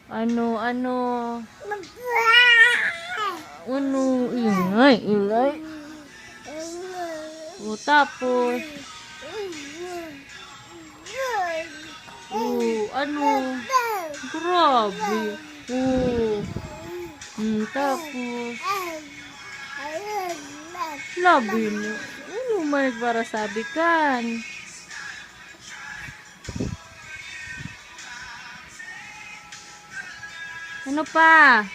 Ano? Ano? Ingay. O, tapos. Ano? Grabe. Tapos. Labi mo. Ano man para sabi kan? Ano pa?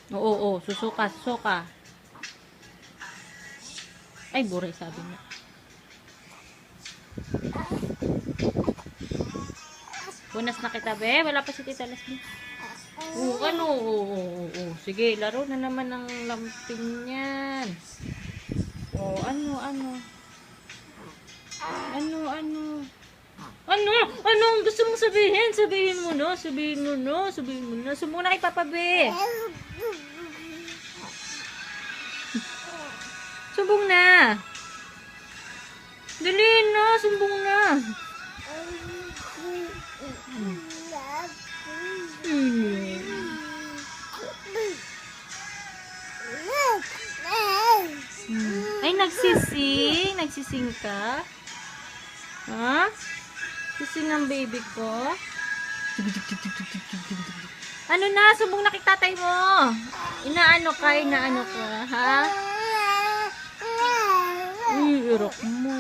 Oo, susuka. Ay, buray sabi niya. Bunas na kita, be. Wala pa si Tita Lasmin. Ano? Sige, laro na naman ng lamping yan. Ano? Ano ang gusto mong sabihin? Sabihin mo na. Sumbong na kay Papa, be. Sumbong na. Dali na, sumbong na. Ay, nagsising ka? Ha? Sising ang baby ko? Ano na? Sumbong na kay tatay mo. Inaano ka, ha? Irok mo.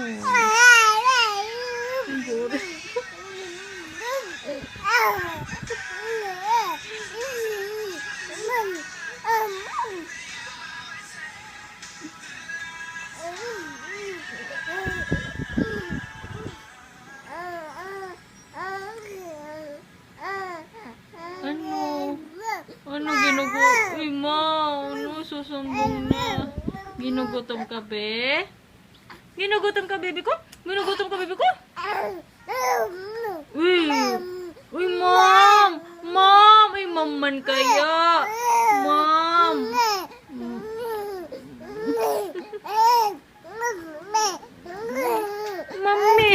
Ano ginugutom? Uy, ma, susumbong na. Ginugutom ka, be? Ginugutom ka, baby ko? Uy, mom! Ay, mom man kaya. Mom! Mami!